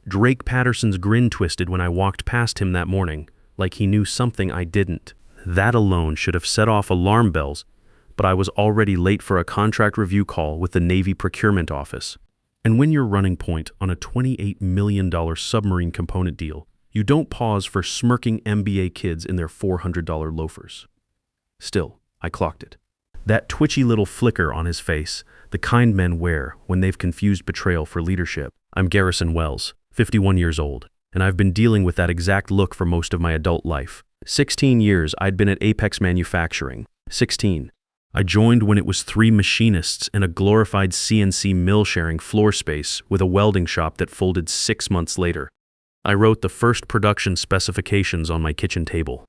Drake Patterson's grin twisted when I walked past him that morning, like he knew something I didn't. That alone should have set off alarm bells, but I was already late for a contract review call with the Navy Procurement Office. And when you're running point on a $28 million submarine component deal, you don't pause for smirking MBA kids in their $400 loafers. Still, I clocked it. That twitchy little flicker on his face, the kind men wear when they've confused betrayal for leadership. I'm Garrison Wells, 51 years old, and I've been dealing with that exact look for most of my adult life. 16 years I'd been at Apex Manufacturing. 16. I joined when it was 3 machinists and a glorified CNC mill sharing floor space with a welding shop that folded 6 months later. I wrote the first production specifications on my kitchen table.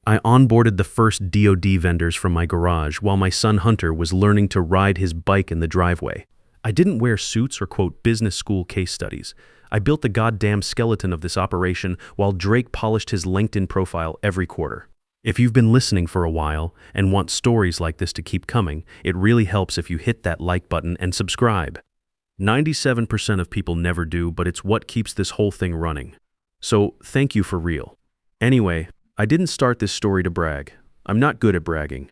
I onboarded the first DoD vendors from my garage while my son Hunter was learning to ride his bike in the driveway. I didn't wear suits or quote business school case studies. I built the goddamn skeleton of this operation while Drake polished his LinkedIn profile every quarter. If you've been listening for a while and want stories like this to keep coming, it really helps if you hit that like button and subscribe. 97% of people never do, but it's what keeps this whole thing running. So thank you for real. Anyway, I didn't start this story to brag. I'm not good at bragging.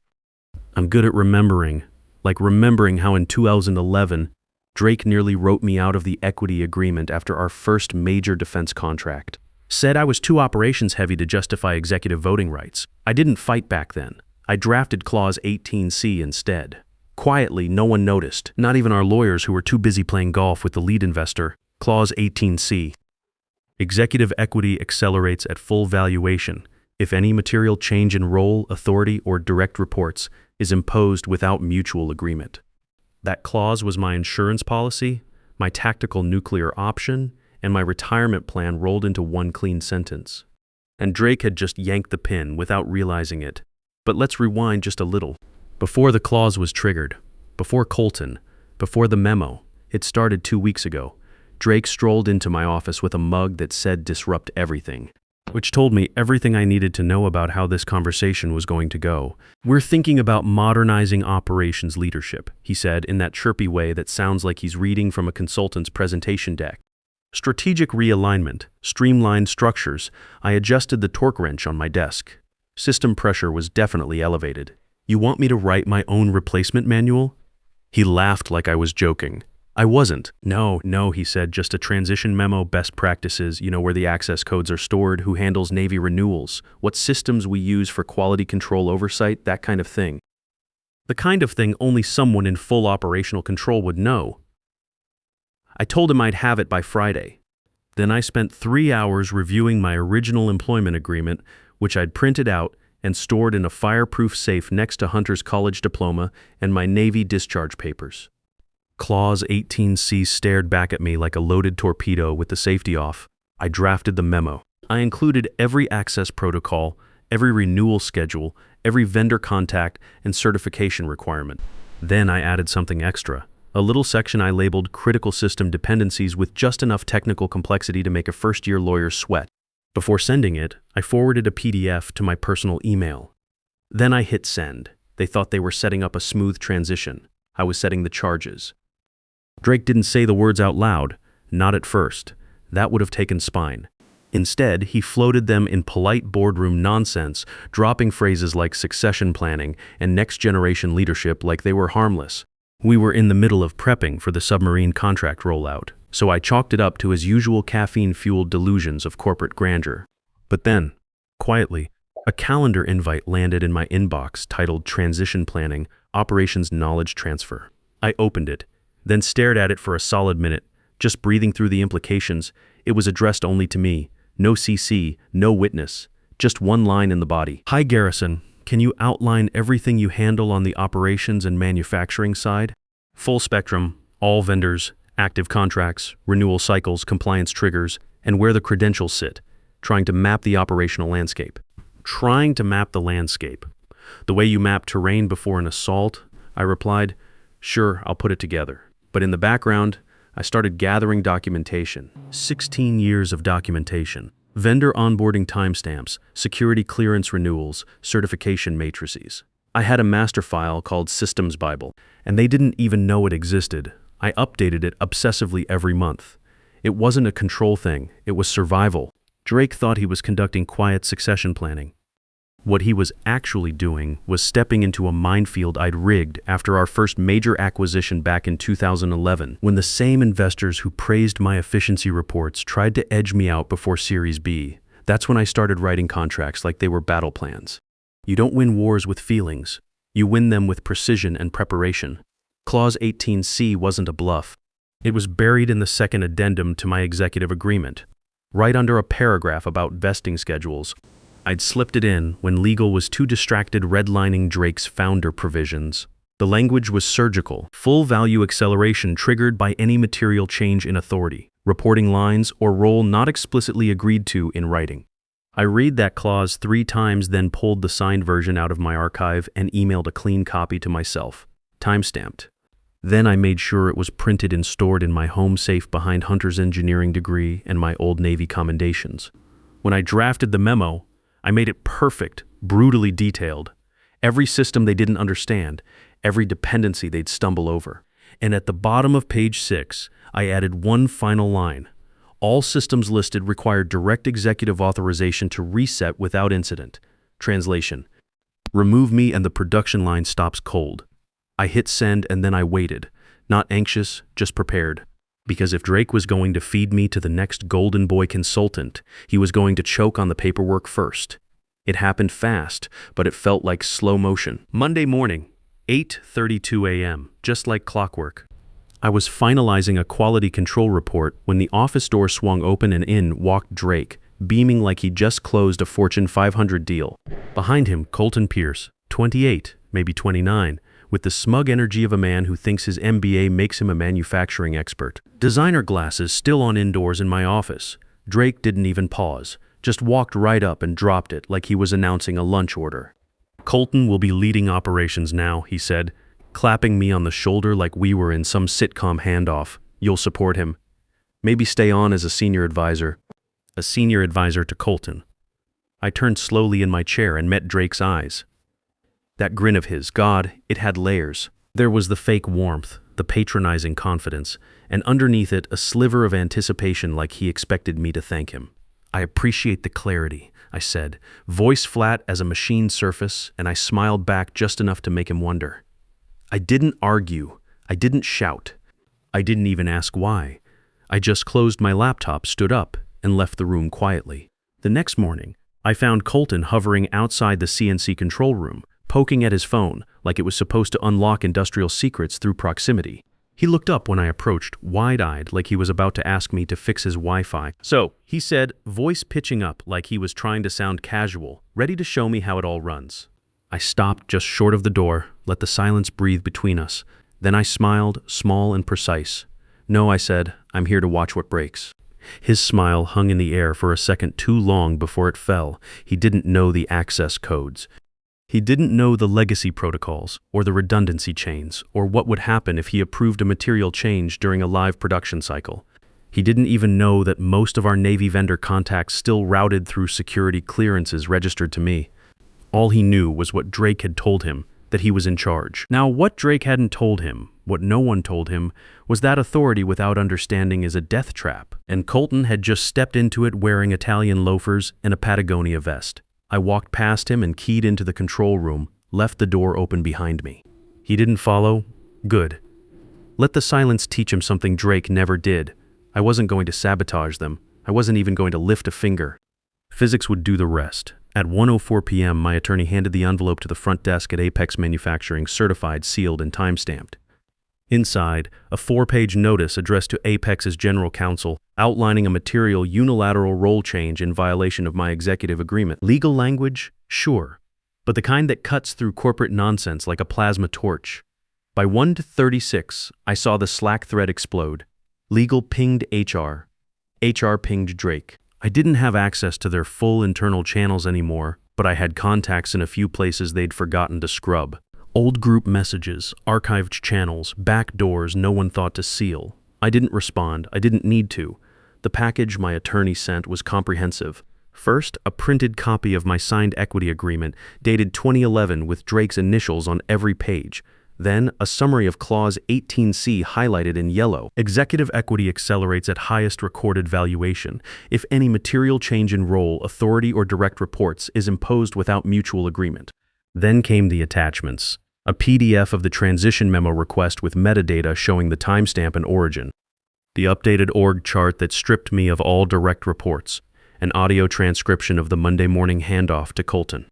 I'm good at remembering, like remembering how in 2011, Drake nearly wrote me out of the equity agreement after our first major defense contract. Said I was too operations heavy to justify executive voting rights. I didn't fight back then. I drafted Clause 18C instead. Quietly, no one noticed, not even our lawyers who were too busy playing golf with the lead investor. Clause 18C. Executive equity accelerates at full valuation if any material change in role, authority, or direct reports is imposed without mutual agreement. That clause was my insurance policy, my tactical nuclear option, and my retirement plan rolled into one clean sentence. And Drake had just yanked the pin without realizing it. But let's rewind just a little. Before the clause was triggered, before Colton, before the memo, it started 2 weeks ago. Drake strolled into my office with a mug that said "Disrupt Everything," which told me everything I needed to know about how this conversation was going to go. "We're thinking about modernizing operations leadership," he said in that chirpy way that sounds like he's reading from a consultant's presentation deck. Strategic realignment, streamlined structures. I adjusted the torque wrench on my desk. System pressure was definitely elevated. "You want me to write my own replacement manual?" He laughed like I was joking. I wasn't. No, he said, just a transition memo, best practices, where the access codes are stored, who handles Navy renewals, what systems we use for quality control oversight, that kind of thing. The kind of thing only someone in full operational control would know. I told him I'd have it by Friday. Then I spent 3 hours reviewing my original employment agreement, which I'd printed out and stored in a fireproof safe next to Hunter's college diploma and my Navy discharge papers. Clause 18C stared back at me like a loaded torpedo with the safety off. I drafted the memo. I included every access protocol, every renewal schedule, every vendor contact, and certification requirement. Then I added something extra. A little section I labeled critical system dependencies with just enough technical complexity to make a first-year lawyer sweat. Before sending it, I forwarded a PDF to my personal email. Then I hit send. They thought they were setting up a smooth transition. I was setting the charges. Drake didn't say the words out loud, not at first. That would have taken spine. Instead, he floated them in polite boardroom nonsense, dropping phrases like succession planning and next-generation leadership like they were harmless. We were in the middle of prepping for the submarine contract rollout, so I chalked it up to his usual caffeine-fueled delusions of corporate grandeur. But then, quietly, a calendar invite landed in my inbox titled Transition Planning, Operations Knowledge Transfer. I opened it, then stared at it for a solid minute, just breathing through the implications. It was addressed only to me. No CC, no witness, just one line in the body. "Hi Garrison, can you outline everything you handle on the operations and manufacturing side? Full spectrum, all vendors, active contracts, renewal cycles, compliance triggers, and where the credentials sit, trying to map the operational landscape." Trying to map the landscape. "The way you map terrain before an assault," I replied. "Sure, I'll put it together." But in the background, I started gathering documentation. 16 years of documentation. Vendor onboarding timestamps, security clearance renewals, certification matrices. I had a master file called Systems Bible, and they didn't even know it existed. I updated it obsessively every month. It wasn't a control thing, it was survival. Drake thought he was conducting quiet succession planning. What he was actually doing was stepping into a minefield I'd rigged after our first major acquisition back in 2011, when the same investors who praised my efficiency reports tried to edge me out before Series B. That's when I started writing contracts like they were battle plans. You don't win wars with feelings. You win them with precision and preparation. Clause 18C wasn't a bluff. It was buried in the second addendum to my executive agreement, right under a paragraph about vesting schedules. I'd slipped it in when legal was too distracted redlining Drake's founder provisions. The language was surgical, full value acceleration triggered by any material change in authority, reporting lines, or role not explicitly agreed to in writing. I read that clause 3 times, then pulled the signed version out of my archive and emailed a clean copy to myself, time-stamped. Then I made sure it was printed and stored in my home safe behind Hunter's engineering degree and my old Navy commendations. When I drafted the memo, I made it perfect, brutally detailed. Every system they didn't understand, every dependency they'd stumble over. And at the bottom of page 6, I added one final line. All systems listed require direct executive authorization to reset without incident. Translation: remove me and the production line stops cold. I hit send and then I waited, not anxious, just prepared. Because if Drake was going to feed me to the next golden boy consultant, he was going to choke on the paperwork first. It happened fast, but it felt like slow motion. Monday morning, 8:32 a.m., just like clockwork. I was finalizing a quality control report when the office door swung open and in walked Drake, beaming like he just closed a Fortune 500 deal. Behind him, Colton Pierce, 28, maybe 29, with the smug energy of a man who thinks his MBA makes him a manufacturing expert. Designer glasses still on indoors in my office. Drake didn't even pause, just walked right up and dropped it like he was announcing a lunch order. Colton will be leading operations now, he said, clapping me on the shoulder like we were in some sitcom handoff. You'll support him. Maybe stay on as a senior advisor. A senior advisor to Colton. I turned slowly in my chair and met Drake's eyes. That grin of his, God, it had layers. There was the fake warmth, the patronizing confidence, and underneath it a sliver of anticipation like he expected me to thank him. I appreciate the clarity, I said, voice flat as a machine surface, and I smiled back just enough to make him wonder. I didn't argue. I didn't shout. I didn't even ask why. I just closed my laptop, stood up, and left the room quietly. The next morning, I found Colton hovering outside the CNC control room, poking at his phone like it was supposed to unlock industrial secrets through proximity. He looked up when I approached, wide-eyed like he was about to ask me to fix his Wi-Fi. So, he said, voice pitching up like he was trying to sound casual, ready to show me how it all runs. I stopped just short of the door, let the silence breathe between us. Then I smiled, small and precise. No, I said, I'm here to watch what breaks. His smile hung in the air for a second too long before it fell. He didn't know the access codes. He didn't know the legacy protocols, or the redundancy chains, or what would happen if he approved a material change during a live production cycle. He didn't even know that most of our Navy vendor contacts still routed through security clearances registered to me. All he knew was what Drake had told him, that he was in charge. Now, what Drake hadn't told him, what no one told him, was that authority without understanding is a death trap, and Colton had just stepped into it wearing Italian loafers and a Patagonia vest. I walked past him and keyed into the control room, left the door open behind me. He didn't follow? Good. Let the silence teach him something Drake never did. I wasn't going to sabotage them. I wasn't even going to lift a finger. Physics would do the rest. At 1:04 p.m., my attorney handed the envelope to the front desk at Apex Manufacturing, certified, sealed, and time-stamped. Inside, a 4-page notice addressed to Apex's general counsel, outlining a material unilateral role change in violation of my executive agreement. Legal language? Sure. But the kind that cuts through corporate nonsense like a plasma torch. By 1:36, I saw the Slack thread explode. Legal pinged HR. HR pinged Drake. I didn't have access to their full internal channels anymore, but I had contacts in a few places they'd forgotten to scrub. Old group messages, archived channels, back doors no one thought to seal. I didn't respond. I didn't need to. The package my attorney sent was comprehensive. First, a printed copy of my signed equity agreement dated 2011 with Drake's initials on every page. Then, a summary of Clause 18C highlighted in yellow. Executive equity accelerates at highest recorded valuation if any material change in role, authority, or direct reports is imposed without mutual agreement. Then came the attachments. A PDF of the transition memo request with metadata showing the timestamp and origin. The updated org chart that stripped me of all direct reports. An audio transcription of the Monday morning handoff to Colton.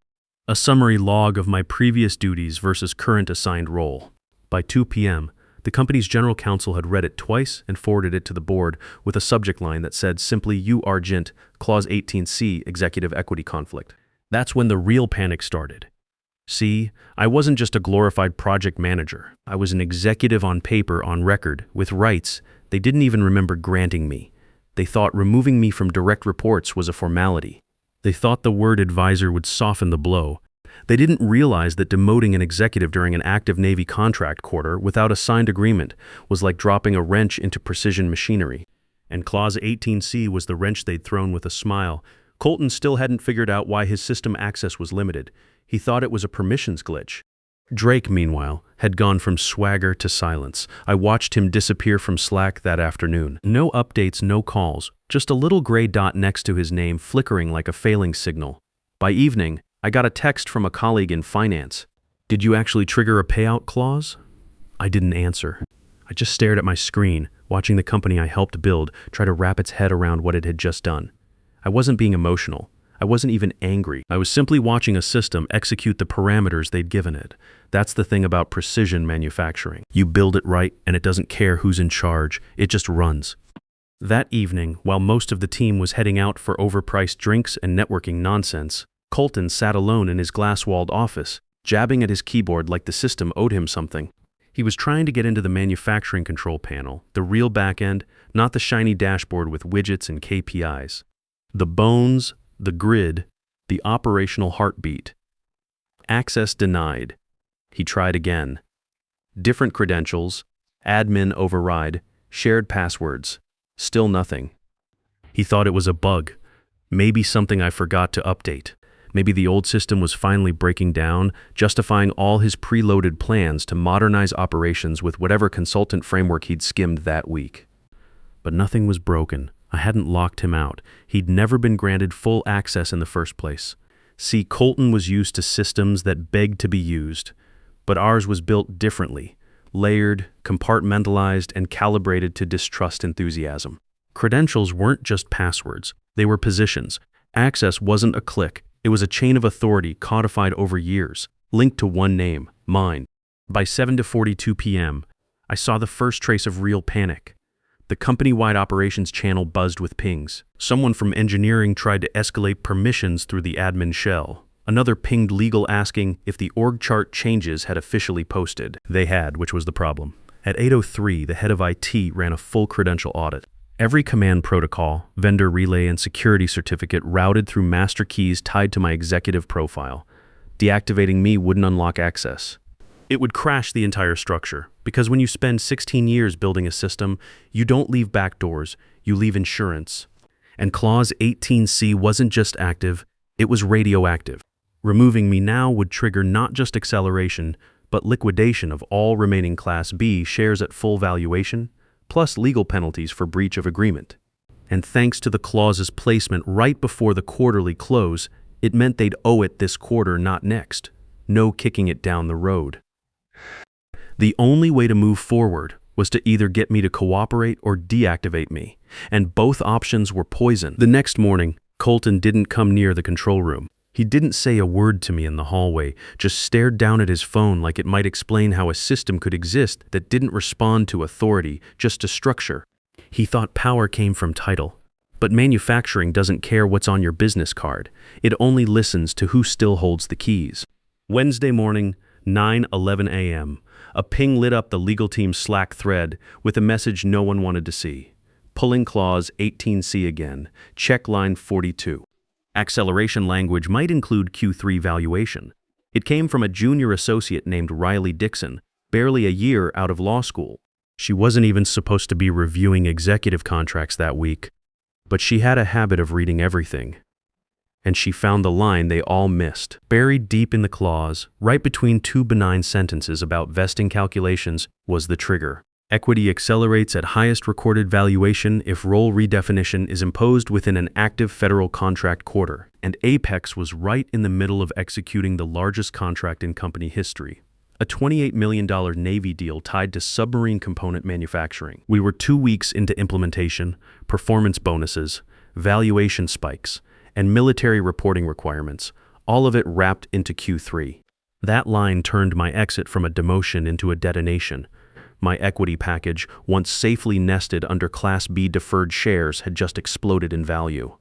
A summary log of my previous duties versus current assigned role. By 2 p.m., the company's general counsel had read it twice and forwarded it to the board with a subject line that said simply "You Argent, Clause 18C, Executive Equity Conflict." That's when the real panic started. See, I wasn't just a glorified project manager. I was an executive on paper, on record, with rights they didn't even remember granting me. They thought removing me from direct reports was a formality. They thought the word advisor would soften the blow. They didn't realize that demoting an executive during an active Navy contract quarter without a signed agreement was like dropping a wrench into precision machinery. And Clause 18C was the wrench they'd thrown with a smile. Colton still hadn't figured out why his system access was limited. He thought it was a permissions glitch. Drake, meanwhile, had gone from swagger to silence. I watched him disappear from Slack that afternoon. No updates, no calls, just a little gray dot next to his name flickering like a failing signal. By evening, I got a text from a colleague in finance. "Did you actually trigger a payout clause?" I didn't answer. I just stared at my screen, watching the company I helped build try to wrap its head around what it had just done. I wasn't being emotional. I wasn't even angry. I was simply watching a system execute the parameters they'd given it. That's the thing about precision manufacturing. You build it right, and it doesn't care who's in charge. It just runs. That evening, while most of the team was heading out for overpriced drinks and networking nonsense, Colton sat alone in his glass-walled office, jabbing at his keyboard like the system owed him something. He was trying to get into the manufacturing control panel, the real backend, not the shiny dashboard with widgets and KPIs. The bones, the grid, the operational heartbeat. Access denied. He tried again. Different credentials, admin override, shared passwords. Still nothing. He thought it was a bug. Maybe something I forgot to update. Maybe the old system was finally breaking down, justifying all his preloaded plans to modernize operations with whatever consultant framework he'd skimmed that week. But nothing was broken. I hadn't locked him out. He'd never been granted full access in the first place. See, Colton was used to systems that begged to be used, but ours was built differently, layered, compartmentalized, and calibrated to distrust enthusiasm. Credentials weren't just passwords. They were positions. Access wasn't a click. It was a chain of authority codified over years, linked to one name, mine. By 7:42 p.m., I saw the first trace of real panic. The company-wide operations channel buzzed with pings. Someone from engineering tried to escalate permissions through the admin shell. Another pinged legal asking if the org chart changes had officially posted. They had, which was the problem. At 8:03, the head of IT ran a full credential audit. Every command protocol, vendor relay, and security certificate routed through master keys tied to my executive profile. Deactivating me wouldn't unlock access. It would crash the entire structure, because when you spend 16 years building a system, you don't leave backdoors, you leave insurance. And Clause 18C wasn't just active, it was radioactive. Removing me now would trigger not just acceleration, but liquidation of all remaining Class B shares at full valuation, plus legal penalties for breach of agreement. And thanks to the clause's placement right before the quarterly close, it meant they'd owe it this quarter, not next. No kicking it down the road. The only way to move forward was to either get me to cooperate or deactivate me, and both options were poison. The next morning, Colton didn't come near the control room. He didn't say a word to me in the hallway, just stared down at his phone like it might explain how a system could exist that didn't respond to authority, just to structure. He thought power came from title. But manufacturing doesn't care what's on your business card. It only listens to who still holds the keys. Wednesday morning, 9:11 a.m. A ping lit up the legal team's Slack thread with a message no one wanted to see. Pulling Clause 18C again. Check line 42. Acceleration language might include Q3 valuation. It came from a junior associate named Riley Dixon, barely a year out of law school. She wasn't even supposed to be reviewing executive contracts that week, but she had a habit of reading everything. And she found the line they all missed. Buried deep in the clause, right between two benign sentences about vesting calculations, was the trigger. Equity accelerates at highest recorded valuation if role redefinition is imposed within an active federal contract quarter. And Apex was right in the middle of executing the largest contract in company history. A $28 million Navy deal tied to submarine component manufacturing. We were 2 weeks into implementation, performance bonuses, valuation spikes, and military reporting requirements, all of it wrapped into Q3. That line turned my exit from a demotion into a detonation. My equity package, once safely nested under Class B deferred shares, had just exploded in value.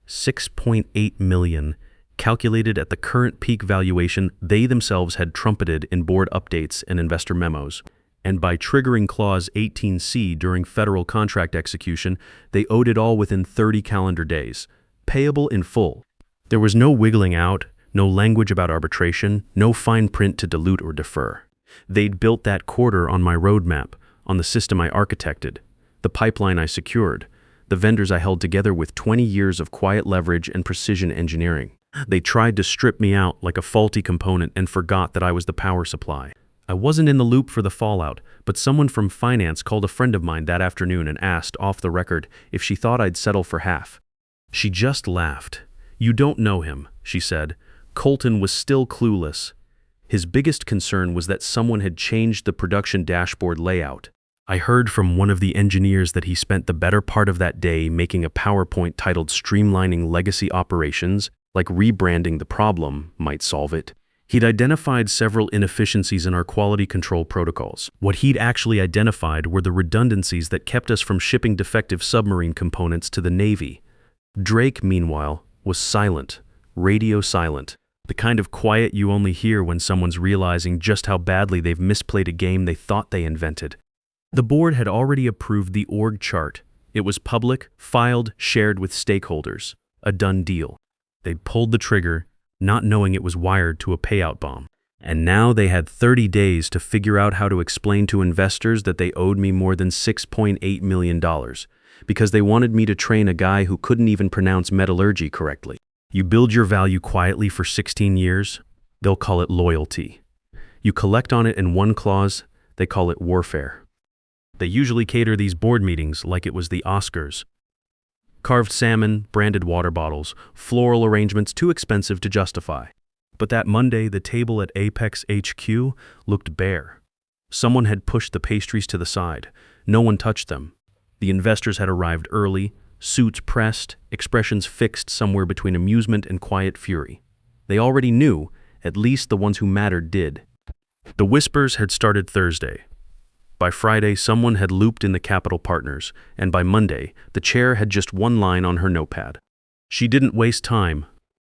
$6.8 million, calculated at the current peak valuation they themselves had trumpeted in board updates and investor memos. And by triggering Clause 18C during federal contract execution, they owed it all within 30 calendar days. Payable in full. There was no wiggling out, no language about arbitration, no fine print to dilute or defer. They'd built that quarter on my roadmap, on the system I architected, the pipeline I secured, the vendors I held together with 20 years of quiet leverage and precision engineering. They tried to strip me out like a faulty component and forgot that I was the power supply. I wasn't in the loop for the fallout, but someone from finance called a friend of mine that afternoon and asked, off the record, if she thought I'd settle for half. She just laughed. "You don't know him," she said. Colton was still clueless. His biggest concern was that someone had changed the production dashboard layout. I heard from one of the engineers that he spent the better part of that day making a PowerPoint titled "Streamlining Legacy Operations," like rebranding the problem might solve it. He'd identified several inefficiencies in our quality control protocols. What he'd actually identified were the redundancies that kept us from shipping defective submarine components to the Navy. Drake, meanwhile, was silent, radio silent, the kind of quiet you only hear when someone's realizing just how badly they've misplayed a game they thought they invented. The board had already approved the org chart. It was public, filed, shared with stakeholders. A done deal. They'd pulled the trigger, not knowing it was wired to a payout bomb. And now they had 30 days to figure out how to explain to investors that they owed me more than $6.8 million, because they wanted me to train a guy who couldn't even pronounce metallurgy correctly. You build your value quietly for 16 years, they'll call it loyalty. You collect on it in one clause, they call it warfare. They usually cater these board meetings like it was the Oscars. Carved salmon, branded water bottles, floral arrangements too expensive to justify. But that Monday, the table at Apex HQ looked bare. Someone had pushed the pastries to the side. No one touched them. The investors had arrived early, suits pressed, expressions fixed somewhere between amusement and quiet fury. They already knew, at least the ones who mattered did. The whispers had started Thursday. By Friday, someone had looped in the capital partners, and by Monday, the chair had just one line on her notepad. She didn't waste time.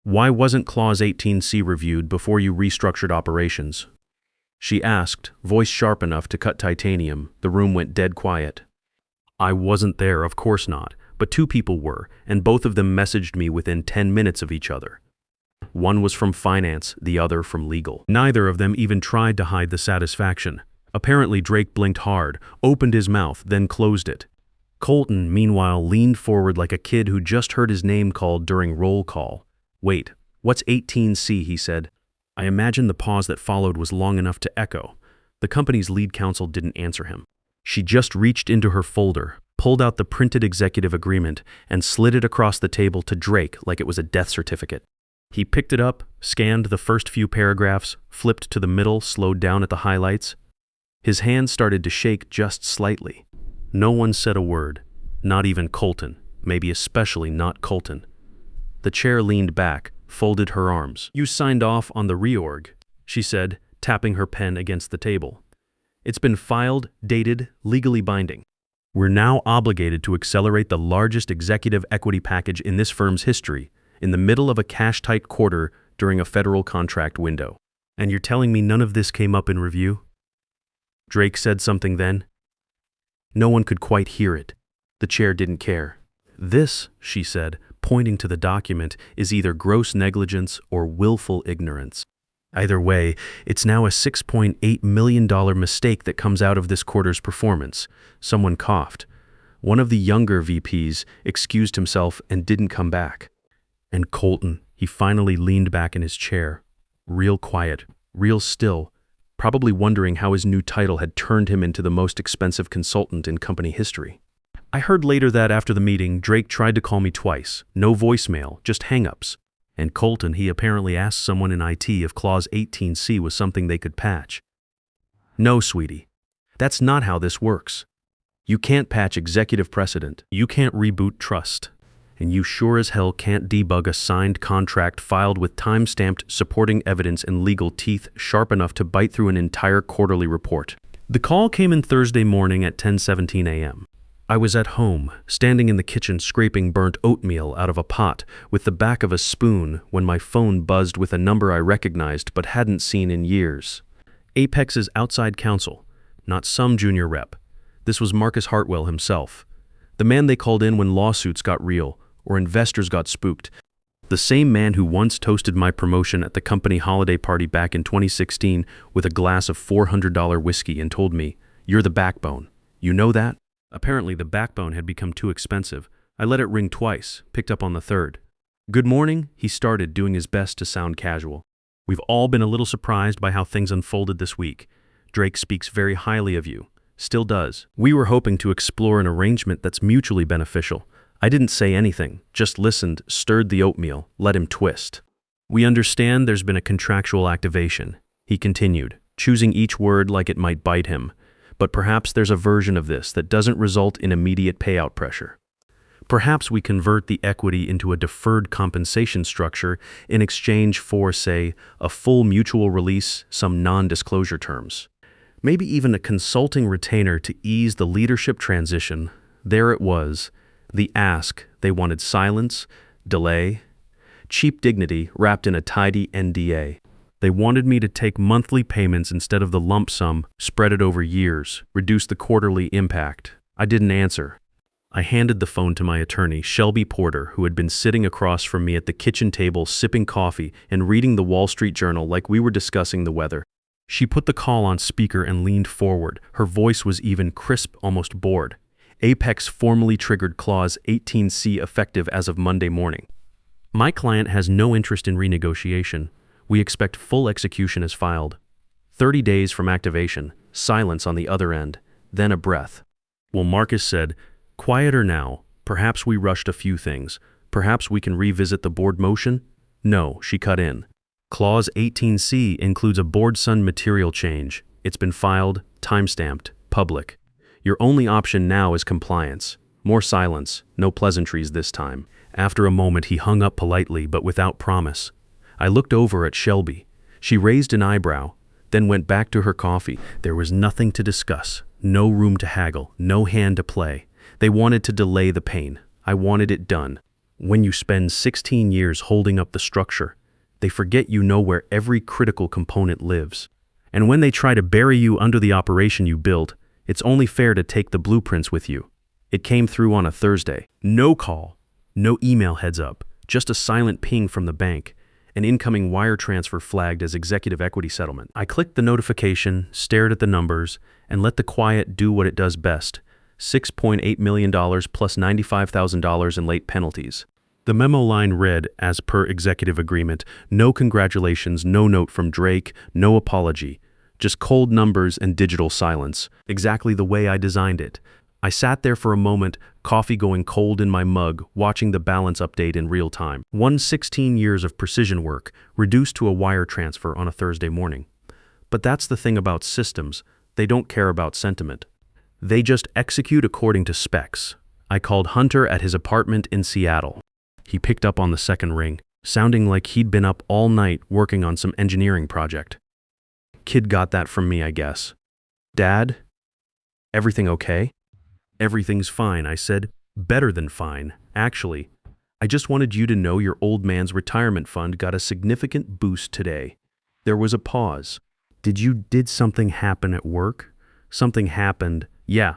Why wasn't Clause 18C reviewed before you restructured operations? She asked, voice sharp enough to cut titanium. The room went dead quiet. I wasn't there, of course not, but two people were, and both of them messaged me within 10 minutes of each other. One was from finance, the other from legal. Neither of them even tried to hide the satisfaction. Apparently, Drake blinked hard, opened his mouth, then closed it. Colton, meanwhile, leaned forward like a kid who just heard his name called during roll call. Wait, what's 18C, he said. I imagine the pause that followed was long enough to echo. The company's lead counsel didn't answer him. She just reached into her folder, pulled out the printed executive agreement, and slid it across the table to Drake like it was a death certificate. He picked it up, scanned the first few paragraphs, flipped to the middle, slowed down at the highlights. His hand started to shake just slightly. No one said a word, not even Colton, maybe especially not Colton. The chair leaned back, folded her arms. You signed off on the reorg, she said, tapping her pen against the table. It's been filed, dated, legally binding. We're now obligated to accelerate the largest executive equity package in this firm's history, in the middle of a cash-tight quarter during a federal contract window. And you're telling me none of this came up in review? Drake said something then. No one could quite hear it. The chair didn't care. This, she said, pointing to the document, is either gross negligence or willful ignorance. Either way, it's now a $6.8 million mistake that comes out of this quarter's performance. Someone coughed. One of the younger VPs excused himself and didn't come back. And Colton, he finally leaned back in his chair. Real quiet, real still, probably wondering how his new title had turned him into the most expensive consultant in company history. I heard later that after the meeting, Drake tried to call me twice. No voicemail, just hang-ups. And Colton, he apparently asked someone in IT if Clause 18C was something they could patch. No, sweetie. That's not how this works. You can't patch executive precedent. You can't reboot trust. And you sure as hell can't debug a signed contract filed with time-stamped supporting evidence and legal teeth sharp enough to bite through an entire quarterly report. The call came in Thursday morning at 10:17 a.m. I was at home, standing in the kitchen scraping burnt oatmeal out of a pot with the back of a spoon when my phone buzzed with a number I recognized but hadn't seen in years. Apex's outside counsel, not some junior rep. This was Marcus Hartwell himself, the man they called in when lawsuits got real or investors got spooked, the same man who once toasted my promotion at the company holiday party back in 2016 with a glass of $400 whiskey and told me, "You're the backbone. You know that?" Apparently the backbone had become too expensive. I let it ring twice, picked up on the third. "Good morning," he started, doing his best to sound casual. "We've all been a little surprised by how things unfolded this week. Drake speaks very highly of you. Still does. We were hoping to explore an arrangement that's mutually beneficial. I didn't say anything, just listened, stirred the oatmeal, let him twist. We understand there's been a contractual activation," he continued, choosing each word like it might bite him. "But perhaps there's a version of this that doesn't result in immediate payout pressure. Perhaps we convert the equity into a deferred compensation structure in exchange for, say, a full mutual release, some non-disclosure terms. Maybe even a consulting retainer to ease the leadership transition." There it was. The ask. They wanted silence, delay, cheap dignity wrapped in a tidy NDA. They wanted me to take monthly payments instead of the lump sum, spread it over years, reduce the quarterly impact. I didn't answer. I handed the phone to my attorney, Shelby Porter, who had been sitting across from me at the kitchen table sipping coffee and reading the Wall Street Journal like we were discussing the weather. She put the call on speaker and leaned forward. Her voice was even crisp, almost bored. Apex formally triggered Clause 18C effective as of Monday morning. My client has no interest in renegotiation. We expect full execution as filed. 30 days from activation, silence on the other end, then a breath. Well, Marcus said, "Quieter now. Perhaps we rushed a few things. Perhaps we can revisit the board motion?" "No," she cut in. "Clause 18C includes a board-son material change. It's been filed, time-stamped, public. Your only option now is compliance. More silence, no pleasantries this time." After a moment, he hung up politely, but without promise. I looked over at Shelby. She raised an eyebrow, then went back to her coffee. There was nothing to discuss, no room to haggle, no hand to play. They wanted to delay the pain. I wanted it done. When you spend 16 years holding up the structure, they forget you know where every critical component lives. And when they try to bury you under the operation you built, it's only fair to take the blueprints with you. It came through on a Thursday. No call, no email heads up, just a silent ping from the bank. An incoming wire transfer flagged as executive equity settlement. I clicked the notification, stared at the numbers, and let the quiet do what it does best. $6.8 million plus $95,000 in late penalties. The memo line read, as per executive agreement, no congratulations, no note from Drake, no apology. Just cold numbers and digital silence. Exactly the way I designed it. I sat there for a moment, coffee going cold in my mug, watching the balance update in real time. 116 years of precision work, reduced to a wire transfer on a Thursday morning. But that's the thing about systems. They don't care about sentiment. They just execute according to specs. I called Hunter at his apartment in Seattle. He picked up on the second ring, sounding like he'd been up all night working on some engineering project. Kid got that from me, I guess. "Dad? Everything okay?" "Everything's fine," I said. "Better than fine, actually. I just wanted you to know your old man's retirement fund got a significant boost today." There was a pause. Did something happen at work?" "Something happened. Yeah.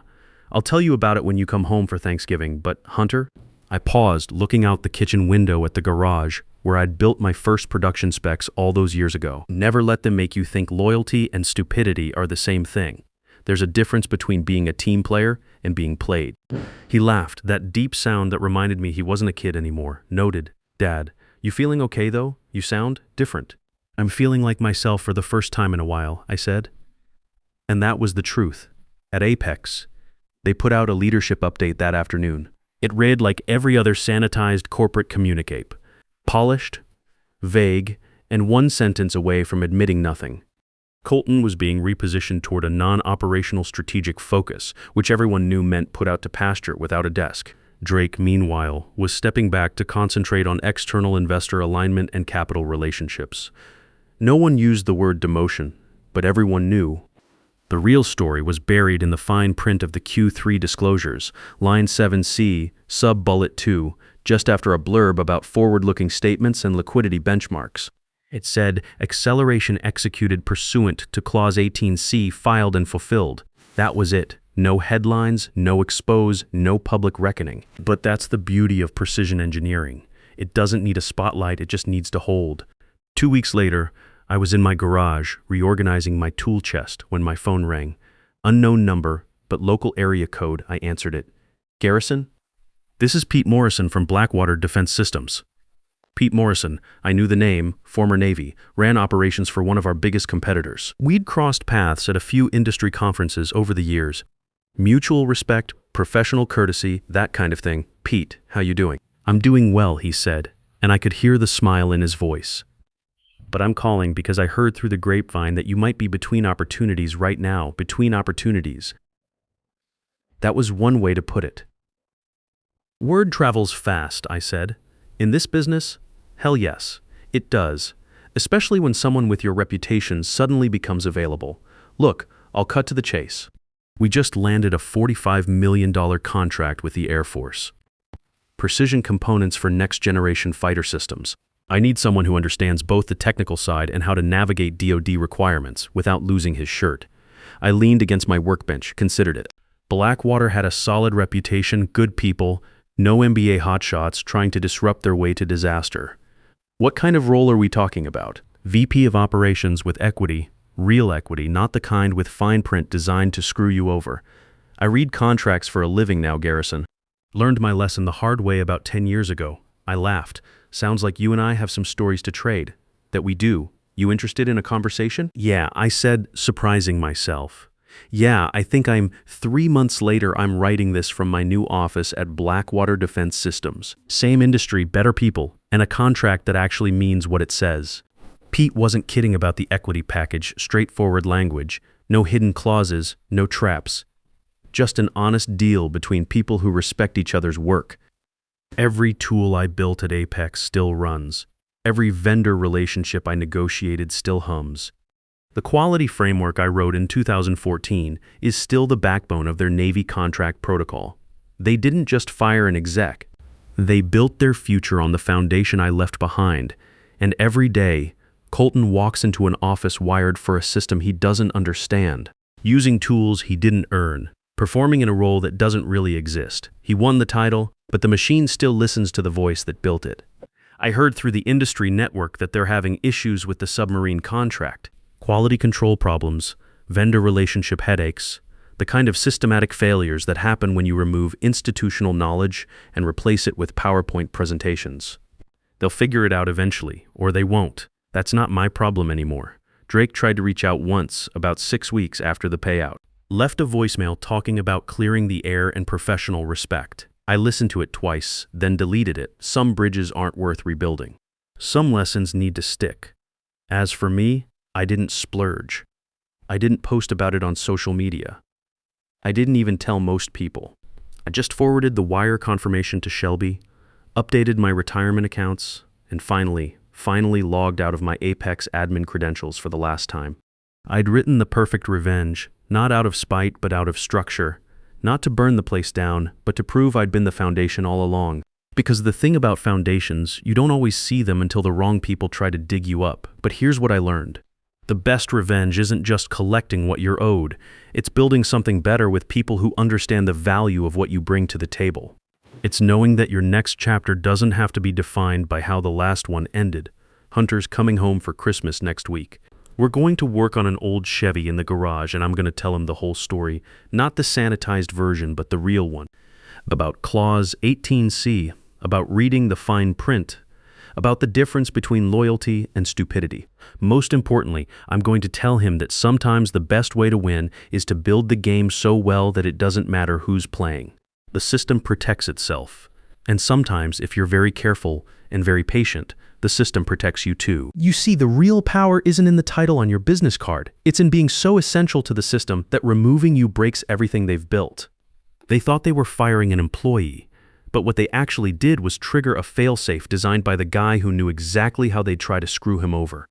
I'll tell you about it when you come home for Thanksgiving, but Hunter?" I paused, looking out the kitchen window at the garage, where I'd built my first production specs all those years ago. Never let them make you think loyalty and stupidity are the same thing. There's a difference between being a team player and being played. He laughed, that deep sound that reminded me he wasn't a kid anymore. Noted. "Dad, You feeling okay, though? You sound different. I'm feeling like myself for the first time in a while, I said. And that was the truth. At Apex, they put out a leadership update that afternoon. It read like every other sanitized corporate communique. Polished, vague, and one sentence away from admitting nothing. Colton was being repositioned toward a non-operational strategic focus, which everyone knew meant put out to pasture without a desk. Drake, meanwhile, was stepping back to concentrate on external investor alignment and capital relationships. No one used the word demotion, but everyone knew. The real story was buried in the fine print of the Q3 disclosures, line 7C, sub-bullet 2, just after a blurb about forward-looking statements and liquidity benchmarks. It said, acceleration executed pursuant to Clause 18C filed and fulfilled. That was it. No headlines, no expose, no public reckoning. But that's the beauty of precision engineering. It doesn't need a spotlight, it just needs to hold. 2 weeks later, I was in my garage, reorganizing my tool chest when my phone rang. Unknown number, but local area code, I answered it. Garrison? This is Pete Morrison from Blackwater Defense Systems. Pete Morrison, I knew the name, former Navy, ran operations for one of our biggest competitors. We'd crossed paths at a few industry conferences over the years. Mutual respect, professional courtesy, that kind of thing. Pete, how you doing? I'm doing well, he said, and I could hear the smile in his voice. But I'm calling because I heard through the grapevine that you might be between opportunities right now, between opportunities. That was one way to put it. Word travels fast, I said. In this business? Hell yes, it does. Especially when someone with your reputation suddenly becomes available. Look, I'll cut to the chase. We just landed a $45 million contract with the Air Force. Precision components for next-generation fighter systems. I need someone who understands both the technical side and how to navigate DoD requirements without losing his shirt. I leaned against my workbench, considered it. Blackwater had a solid reputation, good people, no MBA hotshots trying to disrupt their way to disaster. What kind of role are we talking about? VP of Operations with equity, real equity, not the kind with fine print designed to screw you over. I read contracts for a living now, Garrison. Learned my lesson the hard way about 10 years ago. I laughed. Sounds like you and I have some stories to trade. That we do. You interested in a conversation? Yeah, I said, surprising myself. Yeah, I think 3 months later I'm writing this from my new office at Blackwater Defense Systems. Same industry, better people, and a contract that actually means what it says. Pete wasn't kidding about the equity package, straightforward language, no hidden clauses, no traps. Just an honest deal between people who respect each other's work. Every tool I built at Apex still runs. Every vendor relationship I negotiated still hums. The quality framework I wrote in 2014 is still the backbone of their Navy contract protocol. They didn't just fire an exec. They built their future on the foundation I left behind. And every day, Colton walks into an office wired for a system he doesn't understand, using tools he didn't earn, performing in a role that doesn't really exist. He won the title, but the machine still listens to the voice that built it. I heard through the industry network that they're having issues with the submarine contract. Quality control problems, vendor relationship headaches, the kind of systematic failures that happen when you remove institutional knowledge and replace it with PowerPoint presentations. They'll figure it out eventually, or they won't. That's not my problem anymore. Drake tried to reach out once, about 6 weeks after the payout. Left a voicemail talking about clearing the air and professional respect. I listened to it twice, then deleted it. Some bridges aren't worth rebuilding. Some lessons need to stick. As for me, I didn't splurge. I didn't post about it on social media. I didn't even tell most people. I just forwarded the wire confirmation to Shelby, updated my retirement accounts, and finally logged out of my Apex admin credentials for the last time. I'd written the perfect revenge, not out of spite but out of structure, not to burn the place down, but to prove I'd been the foundation all along. Because the thing about foundations, you don't always see them until the wrong people try to dig you up. But here's what I learned. The best revenge isn't just collecting what you're owed. It's building something better with people who understand the value of what you bring to the table. It's knowing that your next chapter doesn't have to be defined by how the last one ended. Hunter's coming home for Christmas next week. We're going to work on an old Chevy in the garage, and I'm going to tell him the whole story. Not the sanitized version, but the real one. About Clause 18C, about reading the fine print, about the difference between loyalty and stupidity. Most importantly, I'm going to tell him that sometimes the best way to win is to build the game so well that it doesn't matter who's playing. The system protects itself. And sometimes, if you're very careful and very patient, the system protects you too. You see, the real power isn't in the title on your business card. It's in being so essential to the system that removing you breaks everything they've built. They thought they were firing an employee, but what they actually did was trigger a failsafe designed by the guy who knew exactly how they'd try to screw him over.